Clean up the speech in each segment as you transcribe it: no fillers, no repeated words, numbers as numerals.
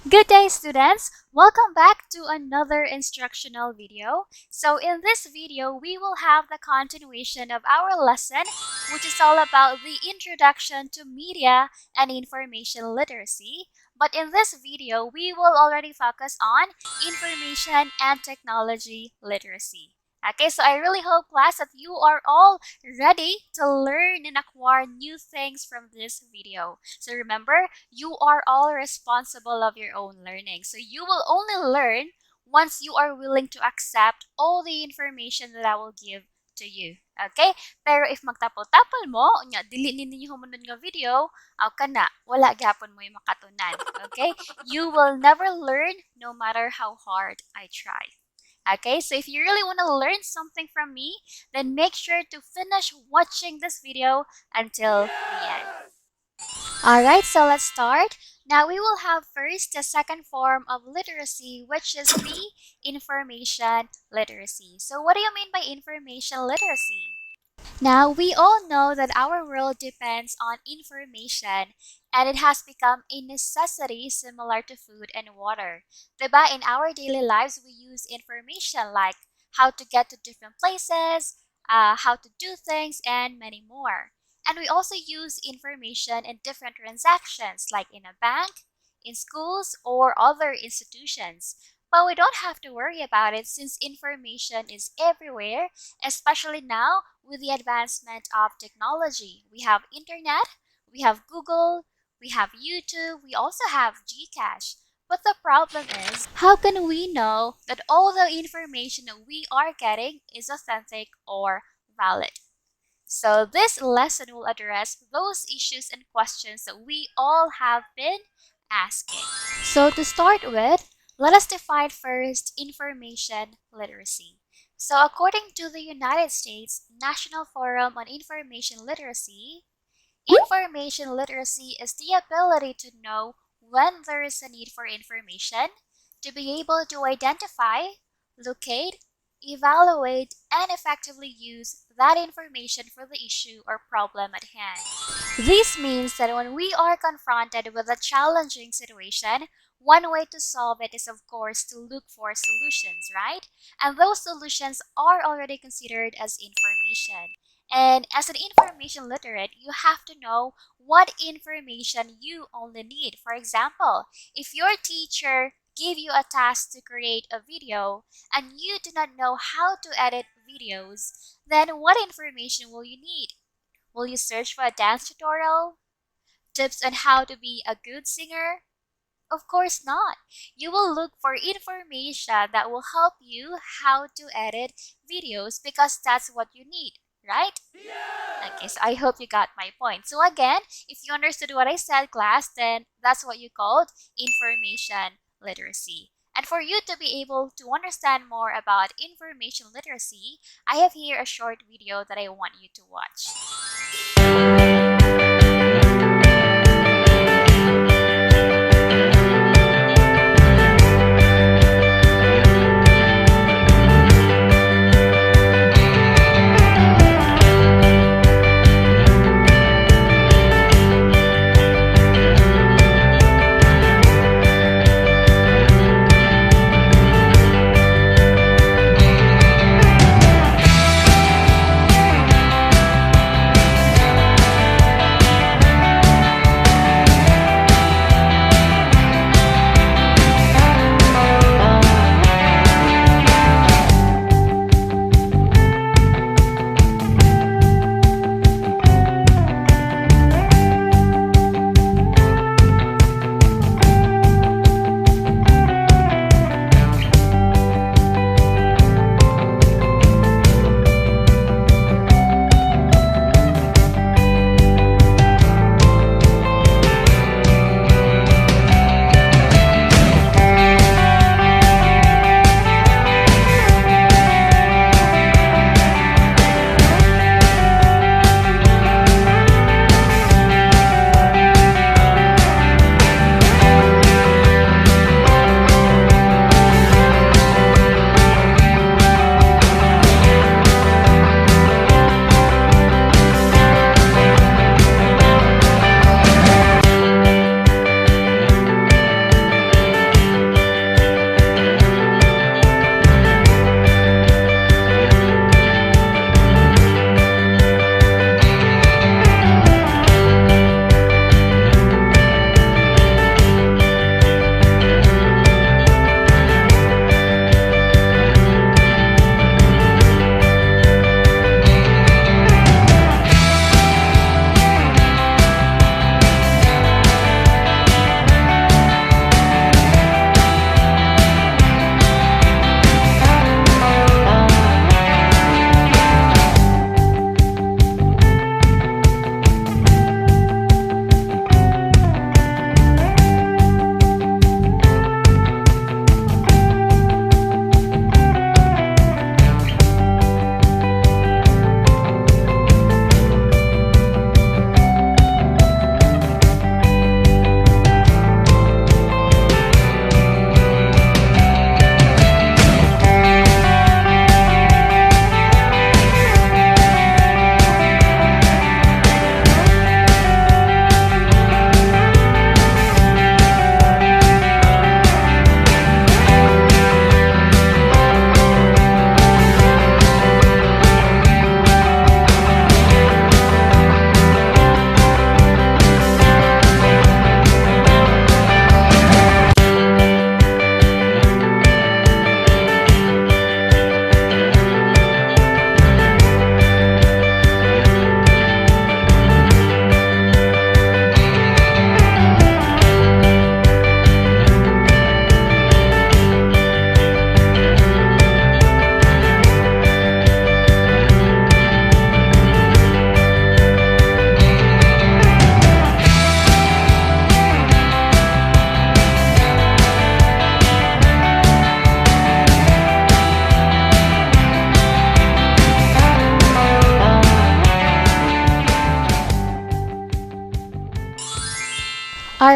Good day, students! Welcome back to another instructional video. So in this video, we will have the continuation of our lesson, which is all about the introduction to media and information literacy. But in this video, we will already focus on information and technology literacy. Okay, so I really hope, class, that you are all ready to learn and acquire new things from this video. So remember, you are all responsible of your own learning. So you will only learn once you are willing to accept all the information that I will give to you. Okay? Pero if magtapol-tapol mo, unya, dili ninyo humunod nga video, aw kana, wala gyapon mo yung makatunan. Okay? You will never learn no matter how hard I try. Okay, so if you really want to learn something from me, then make sure to finish watching this video until the end. Alright, so let's start. Now we will have first the second form of literacy, which is the information literacy. So what do you mean by information literacy? Now, we all know that our world depends on information and it has become a necessity similar to food and water. Diba? In our daily lives, we use information like how to get to different places, how to do things, and many more. And we also use information in different transactions like in a bank, in schools, or other institutions. But we don't have to worry about it since information is everywhere, especially now with the advancement of technology. We have internet, we have Google, we have YouTube, we also have Gcash. But the problem is, how can we know that all the information that we are getting is authentic or valid? So this lesson will address those issues and questions that we all have been asking. So to start with, let us define first information literacy. So according to the United States National Forum on Information Literacy, information literacy is the ability to know when there is a need for information, to be able to identify, locate, evaluate, and effectively use that information for the issue or problem at hand. This means that when we are confronted with a challenging situation, one way to solve it is, of course, to look for solutions, right? And those solutions are already considered as information. And as an information literate, you have to know what information you only need. For example, if your teacher gave you a task to create a video and you do not know how to edit videos, then what information will you need? Will you search for a dance tutorial? Tips on how to be a good singer? Of course not. You will look for information that will help you how to edit videos because that's what you need, right? Yeah! Okay, so I hope you got my point. So again, if you understood what I said, class, then that's what you called information literacy. And for you to be able to understand more about information literacy, I have here a short video that I want you to watch.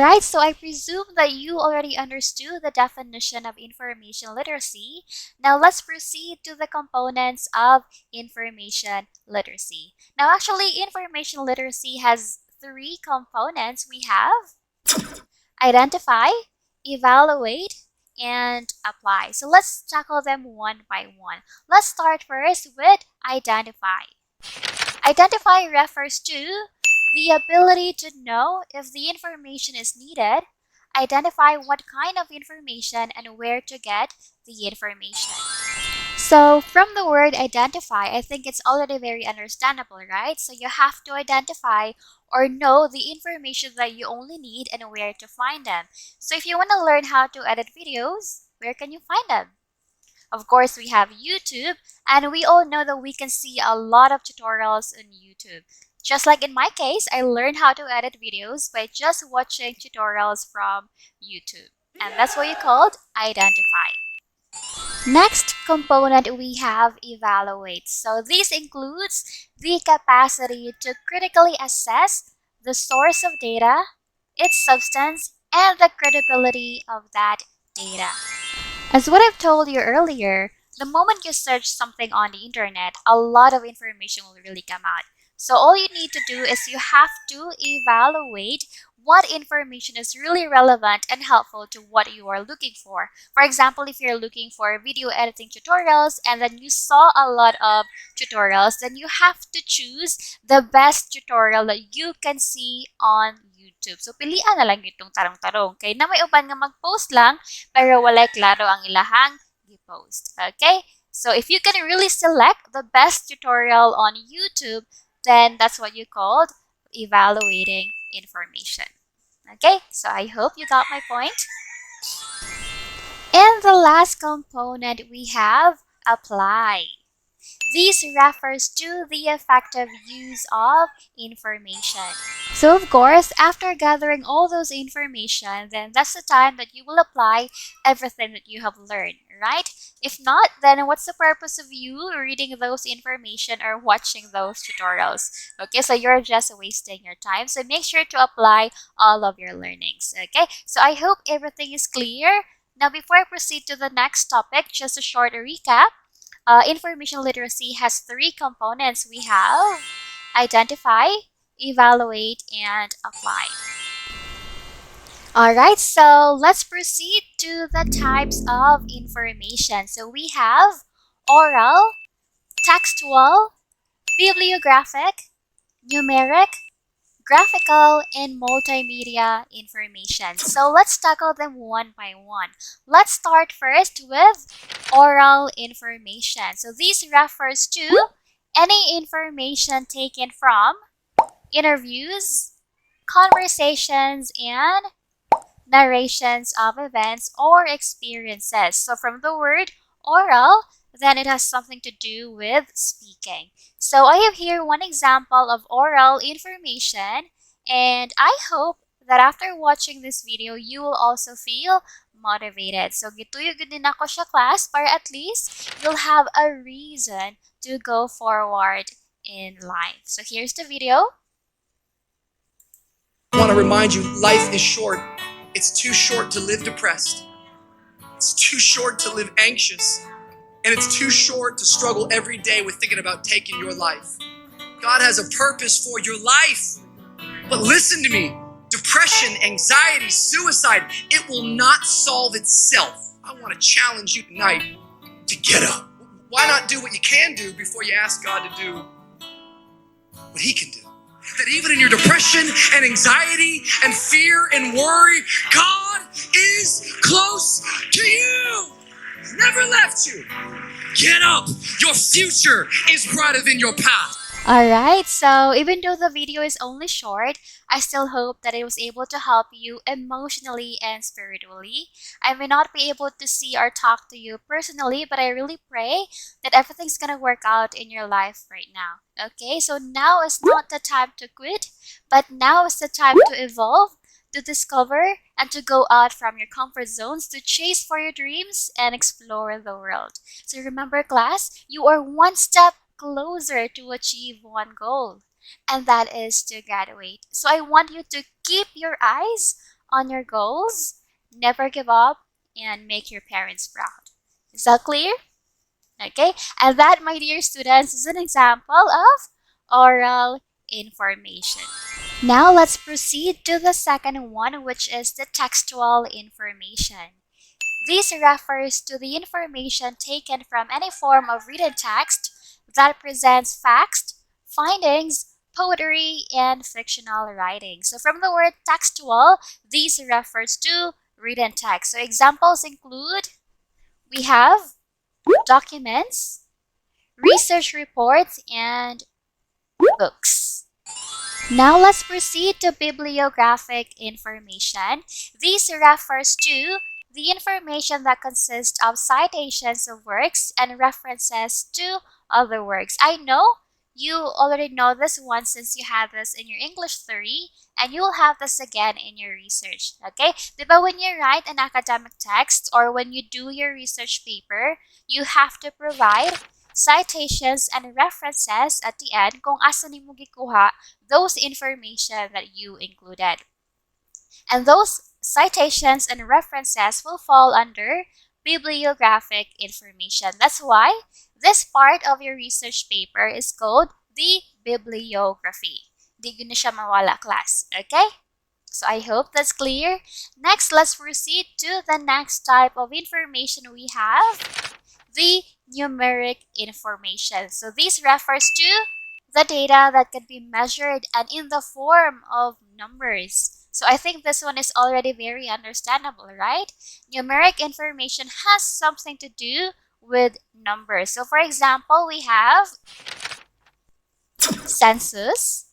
Alright, so I presume that you already understood the definition of information literacy. Now let's proceed to the components of information literacy. Now actually, information literacy has three components. We have identify, evaluate, and apply. So let's tackle them one by one. Let's start first with identify. Identify refers to the ability to know if the information is needed, identify what kind of information, and where to get the information. So, from the word identify, I think it's already very understandable, right? So, you have to identify or know the information that you only need and where to find them. So, if you want to learn how to edit videos, where can you find them? Of course, we have YouTube, and we all know that we can see a lot of tutorials on YouTube. Just like in my case, I learned how to edit videos by just watching tutorials from YouTube. And that's what you called identify. Next component we have evaluate. So this includes the capacity to critically assess the source of data, its substance, and the credibility of that data. As what I've told you earlier, the moment you search something on the internet, a lot of information will really come out. So all you need to do is you have to evaluate what information is really relevant and helpful to what you are looking for. For example, if you're looking for video editing tutorials and then you saw a lot of tutorials, then you have to choose the best tutorial that you can see on YouTube. So pilian na lang itong tarong-tarong. Kay na may uban nga mag-post lang, pero walay klaro ang ilahang i-post. Okay? So if you can really select the best tutorial on YouTube, then that's what you called evaluating information. Okay? So I hope you got my point. And the last component we have apply. This refers to the effective use of information. So of course, after gathering all those information, then that's the time that you will apply everything that you have learned, right? If not, then what's the purpose of you reading those information or watching those tutorials? Okay, so you're just wasting your time. So make sure to apply all of your learnings, okay? So I hope everything is clear. Now, before I proceed to the next topic, just a short recap. Information literacy has three components. We have identify, evaluate, and apply. Alright, so let's proceed to the types of information. So we have oral, textual, bibliographic, numeric, graphical, and multimedia information. So let's tackle them one by one. Let's start first with oral information. So this refers to any information taken from interviews, conversations, and narrations of events or experiences. So from the word oral, then it has something to do with speaking. So I have here one example of oral information, and I hope that after watching this video, you will also feel motivated. So gituyog din ako sa class para at least you'll have a reason to go forward in life. So here's the video. I want to remind you, life is short. It's too short to live depressed. It's too short to live anxious. And it's too short to struggle every day with thinking about taking your life. God has a purpose for your life. But listen to me. Depression, anxiety, suicide, it will not solve itself. I want to challenge you tonight to get up. Why not do what you can do before you ask God to do what He can do? That even in your depression and anxiety and fear and worry, God is close to you. He's never left you. Get up. Your future is brighter than your past. Alright, so even though the video is only short, I still hope that it was able to help you emotionally and spiritually. I may not be able to see or talk to you personally, but I really pray that everything's gonna work out in your life right now. Okay, so now is not the time to quit, but now is the time to evolve, to discover, and to go out from your comfort zones, to chase for your dreams and explore the world. So remember, class, you are one step closer to achieve one goal, and that is to graduate. So I want you to keep your eyes on your goals, never give up, and make your parents proud. Is that clear? Okay, and that, my dear students, is an example of oral information. Now let's proceed to the second one, which is the textual information. This refers to the information taken from any form of written text that presents facts, findings, poetry, and fictional writing. So from the word textual, this refers to written text. So examples include, we have documents, research reports, and books. Now let's proceed to bibliographic information. This refers to the information that consists of citations of works and references to other works. I know you already know this one since you had this in your English theory, and you will have this again in your research. Okay? Diba when you write an academic text or when you do your research paper, you have to provide citations and references at the end kung asa nimo gikuha those information that you included. And those citations and references will fall under bibliographic information. That's why this part of your research paper is called the bibliography. Di na siya mawala, class. Okay? So I hope that's clear. Next, let's proceed to the next type of information we have, the numeric information. So this refers to the data that can be measured and in the form of numbers. So I think this one is already very understandable, right? Numeric information has something to do with numbers. So for example, we have census,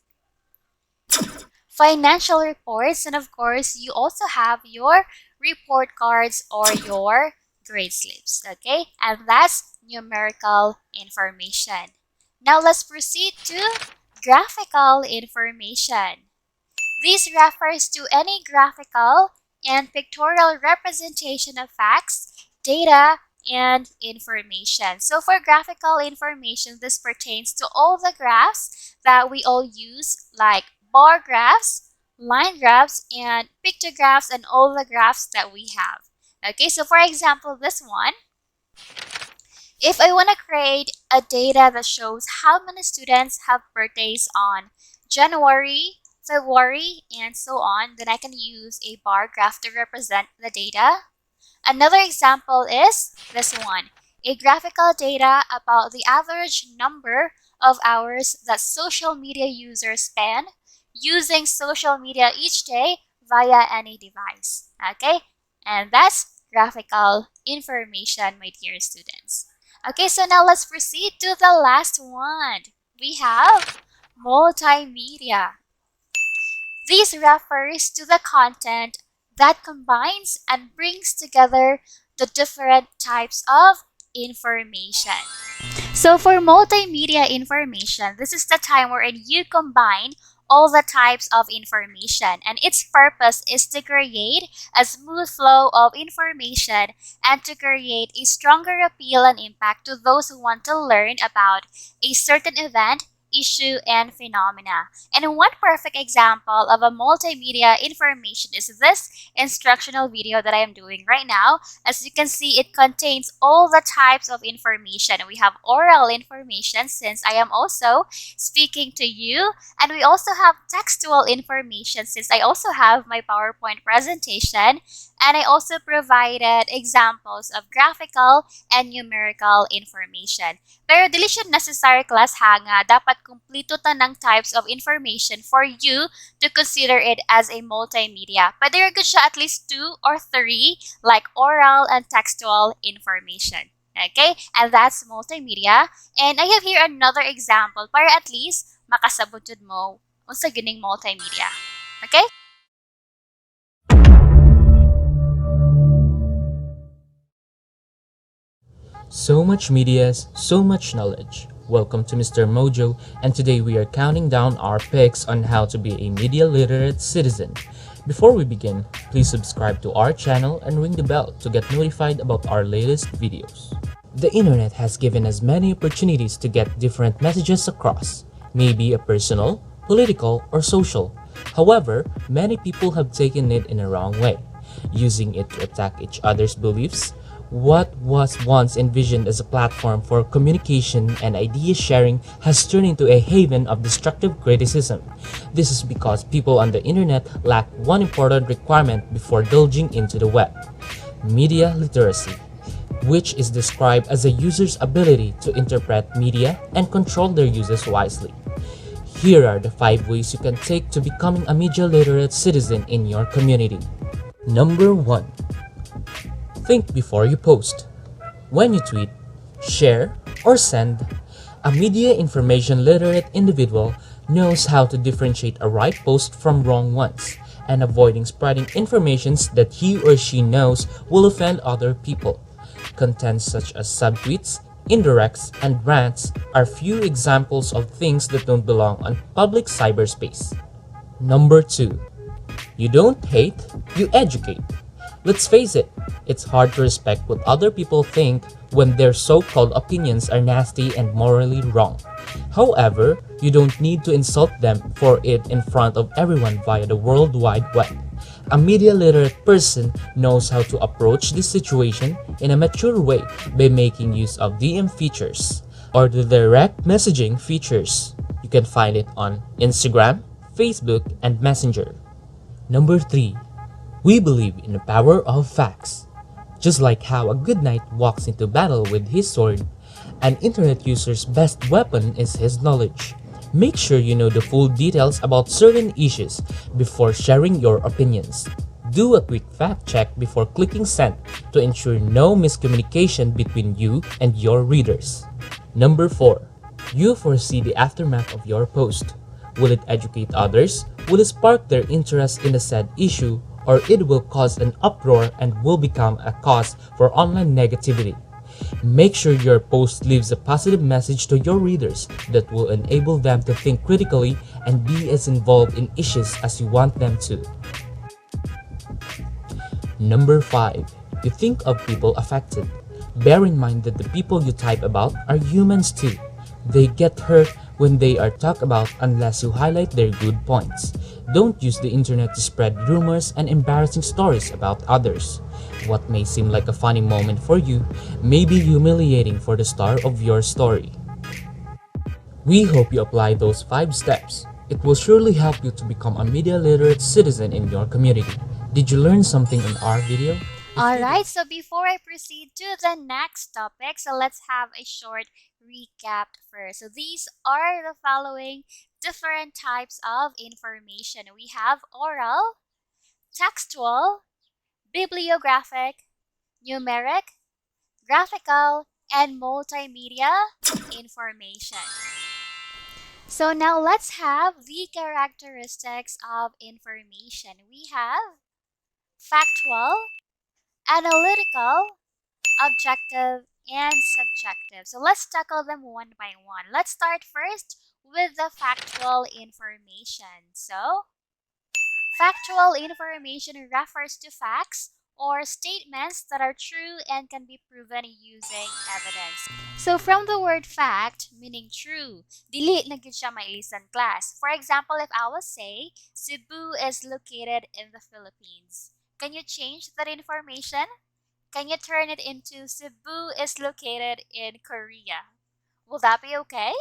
financial reports, and of course, you also have your report cards or your grade slips, okay? And that's numerical information. Now let's proceed to graphical information. This refers to any graphical and pictorial representation of facts, data, and information. So for graphical information, this pertains to all the graphs that we all use, like bar graphs, line graphs, and pictographs, and all the graphs that we have. Okay, so for example, this one, if I want to create a data that shows how many students have birthdays on January, February, and so on, then I can use a bar graph to represent the data. Another example is this one, a graphical data about the average number of hours that social media users spend using social media each day via any device. Okay, and that's graphical information, my dear students. Okay, so now let's proceed to the last one. We have multimedia. This refers to the content that combines and brings together the different types of information. So for multimedia information, this is the time wherein you combine all the types of information, and its purpose is to create a smooth flow of information and to create a stronger appeal and impact to those who want to learn about a certain event, issue, and phenomena. And one perfect example of a multimedia information is this instructional video that I am doing right now. As you can see, it contains all the types of information. We have oral information since I am also speaking to you, and we also have textual information since I also have my PowerPoint presentation, and I also provided examples of graphical and numerical information. Pero dili siya necessary, class, ha, nga dapat kumplito tanang types of information for you to consider it as a multimedia. But there could siya at least 2 or 3 like oral and textual information. Okay? And that's multimedia. And I have here another example para at least makasabutod mo unsa gining multimedia. Okay? So much medias, so much knowledge. Welcome to Mr. Mojo, and today we are counting down our picks on how to be a media literate citizen. Before we begin, please subscribe to our channel and ring the bell to get notified about our latest videos. The internet has given us many opportunities to get different messages across, maybe a personal, political, or social. However, many people have taken it in a wrong way, using it to attack each other's beliefs. What was once envisioned as a platform for communication and idea sharing has turned into a haven of destructive criticism. This is because people on the internet lack one important requirement before delving into the web: media literacy, which is described as a user's ability to interpret media and control their uses wisely. Here are the 5 ways you can take to becoming a media literate citizen in your community. Number 1. Think before you post. When you tweet, share, or send, a media information literate individual knows how to differentiate a right post from wrong ones, and avoiding spreading informations that he or she knows will offend other people. Contents such as subtweets, indirects, and rants are few examples of things that don't belong on public cyberspace. Number 2. You don't hate, you educate. Let's face it, it's hard to respect what other people think when their so-called opinions are nasty and morally wrong. However, you don't need to insult them for it in front of everyone via the World Wide Web. A media literate person knows how to approach this situation in a mature way by making use of DM features or the direct messaging features. You can find it on Instagram, Facebook, and Messenger. Number 3. We believe in the power of facts. Just like how a good knight walks into battle with his sword, an internet user's best weapon is his knowledge. Make sure you know the full details about certain issues before sharing your opinions. Do a quick fact check before clicking send to ensure no miscommunication between you and your readers. Number 4. You foresee the aftermath of your post. Will it educate others? Will it spark their interest in the said issue? Or it will cause an uproar and will become a cause for online negativity? Make sure your post leaves a positive message to your readers that will enable them to think critically and be as involved in issues as you want them to. Number 5. You think of people affected. Bear in mind that the people you type about are humans too. They get hurt when they are talked about unless you highlight their good points. Don't use the internet to spread rumors and embarrassing stories about others. What may seem like a funny moment for you may be humiliating for the star of your story. We hope you apply those 5 steps. It will surely help you to become a media literate citizen in your community. Did you learn something in our video? If you Alright, did, so before I proceed to the next topic, so let's have a short recap first. So these are the following different types of information. We have oral, textual, bibliographic, numeric, graphical, and multimedia information. So now let's have the characteristics of information. We have factual, analytical, objective, and subjective. So let's tackle them one by one. Let's start first with the factual information. So, factual information refers to facts or statements that are true and can be proven using evidence. So from the word fact, meaning true, dili na gyud siya mailisan class. For example, if I will say, Cebu is located in the Philippines, can you change that information? Can you turn it into Cebu is located in Korea? Will that be okay?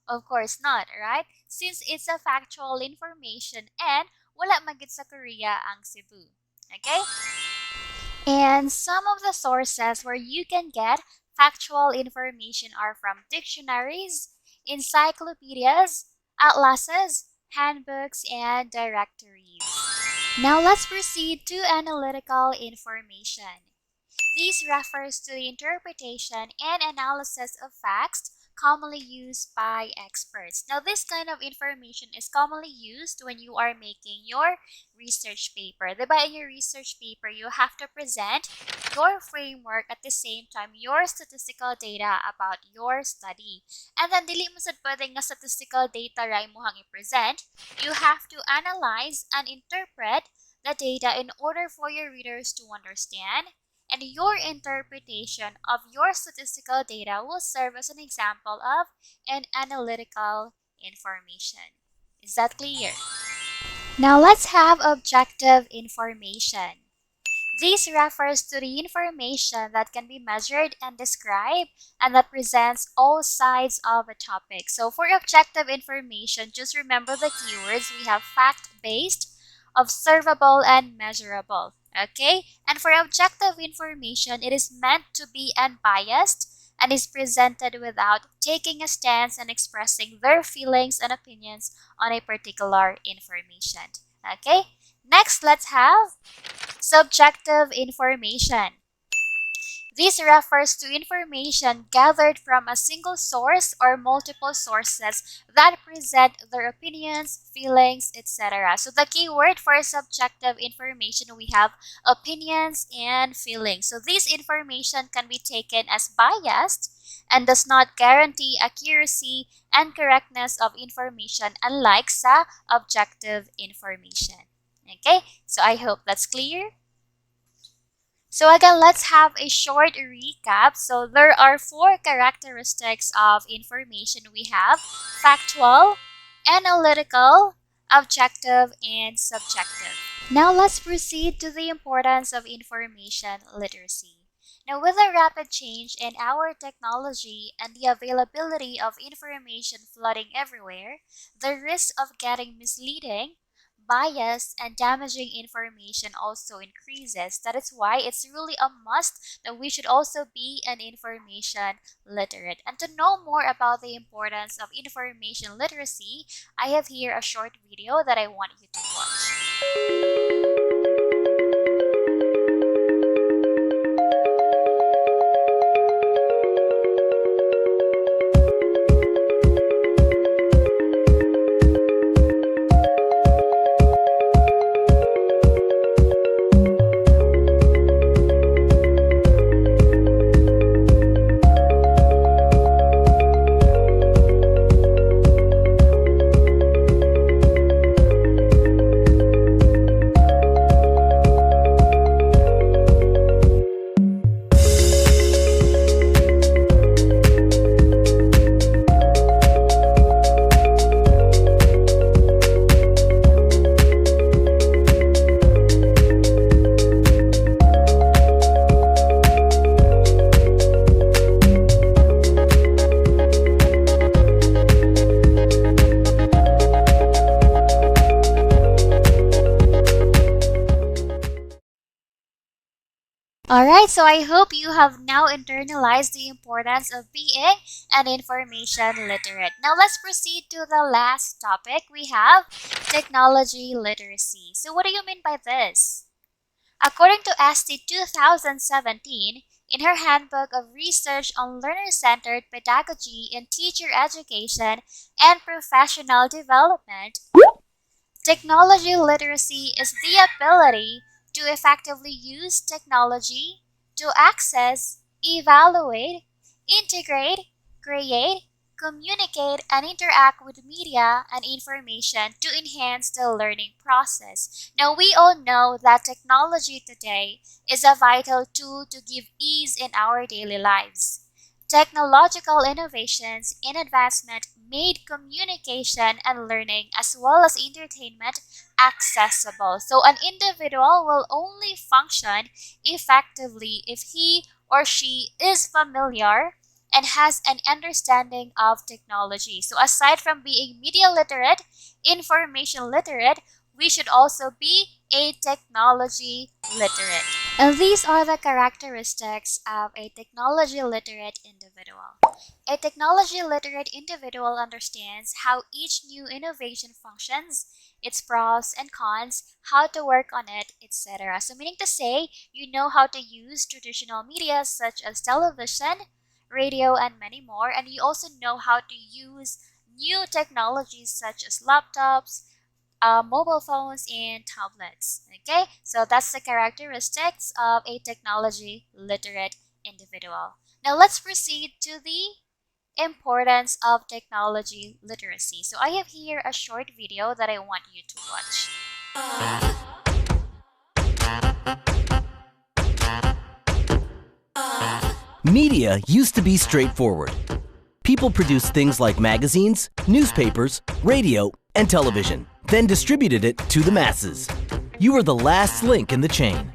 Of course not, right? Since it's a factual information and wala magit sa Korea ang Cebu. Okay? And some of the sources where you can get factual information are from dictionaries, encyclopedias, atlases, handbooks, and directories. Now let's proceed to analytical information. This refers to the interpretation and analysis of facts commonly used by experts. Now, this kind of information is commonly used when you are making your research paper. Diba in your research paper, you have to present your framework at the same time your statistical data about your study. And then, dili mo sad pwede nga statistical data ra imuhang i-present. You have to analyze and interpret the data in order for your readers to understand, and your interpretation of your statistical data will serve as an example of an analytical information. Is that clear? Now let's have objective information. This refers to the information that can be measured and described and that presents all sides of a topic. So for objective information, just remember the keywords. We have fact-based, observable, and measurable. Okay? And for objective information, it is meant to be unbiased and is presented without taking a stance and expressing their feelings and opinions on a particular information. Okay? Next, let's have subjective information. This refers to information gathered from a single source or multiple sources that present their opinions, feelings, etc. So the key word for subjective information, we have opinions and feelings. So this information can be taken as biased and does not guarantee accuracy and correctness of information, unlike sa objective information. Okay, so I hope that's clear. So again, let's have a short recap. So there are four characteristics of information we have: factual, analytical, objective, and subjective. Now let's proceed to the importance of information literacy. Now, with the rapid change in our technology and the availability of information flooding everywhere, the risk of getting misleading, biased, and damaging information also increases. That is why it's really a must that we should also be an information literate. And to know more about the importance of information literacy, I have here a short video that I want you to watch. Alright, so I hope you have now internalized the importance of being an information literate. Now let's proceed to the last topic. We have technology literacy. So what do you mean by this? According to ST 2017, in her Handbook of Research on Learner-Centered Pedagogy in Teacher Education and Professional Development, technology literacy is the ability to effectively use technology to access, evaluate, integrate, create, communicate, and interact with media and information to enhance the learning process. Now, we all know that technology today is a vital tool to give ease in our daily lives. Technological innovations and advancement made communication and learning as well as entertainment accessible. So an individual will only function effectively if he or she is familiar and has an understanding of technology. So aside from being media literate, information literate, we should also be a technology literate. And these are the characteristics of a technology literate individual. A technology literate individual understands how each new innovation functions, its pros and cons, how to work on it, etc. So meaning to say, you know how to use traditional media such as television, radio, and many more, and you also know how to use new technologies such as laptops, mobile phones, and tablets. Okay, so that's the characteristics of a technology literate individual. Now let's proceed to the importance of technology literacy. So I have here a short video that I want you to watch. Media used to be straightforward. People produced things like magazines, newspapers, radio, and television. then distributed it to the masses. You are the last link in the chain.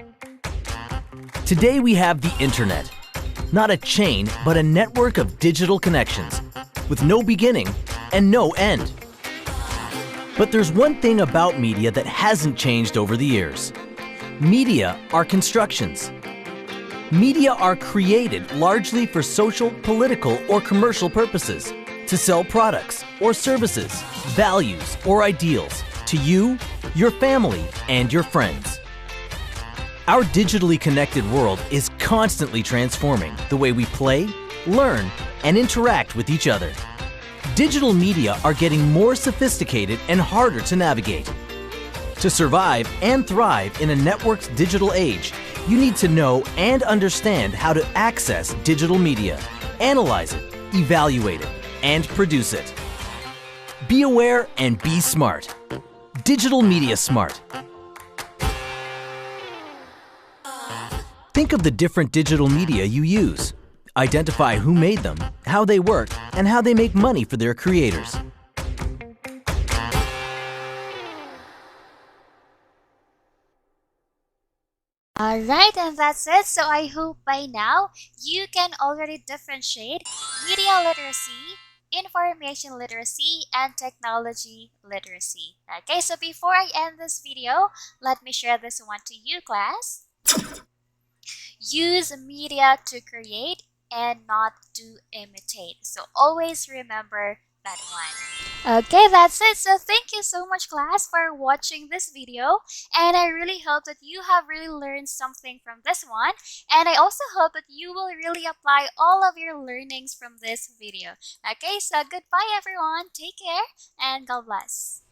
Today we have the internet. Not a chain, but a network of digital connections, with no beginning and no end. But there's one thing about media that hasn't changed over the years. Media are constructions. Media are created largely for social, political, or commercial purposes, to sell products or services, values or ideals to you, your family, and your friends. Our digitally connected world is constantly transforming the way we play, learn, and interact with each other. Digital media are getting more sophisticated and harder to navigate. To survive and thrive in a networked digital age, you need to know and understand how to access digital media, analyze it, evaluate it, and produce it. Be aware and be smart. Digital Media Smart. Think of the different digital media you use. Identify who made them, how they work, and how they make money for their creators. Alright, and that's it. So I hope by now you can already differentiate media literacy, information literacy, and technology literacy. Okay, so before I end this video, let me share this one to you, class. Use media to create and not to imitate. So always remember that one. Okay, that's it. So thank you so much, class, for watching this video. And I really hope that you have really learned something from this one. And I also hope that you will really apply all of your learnings from this video. Okay, so goodbye, everyone. Take care and God bless.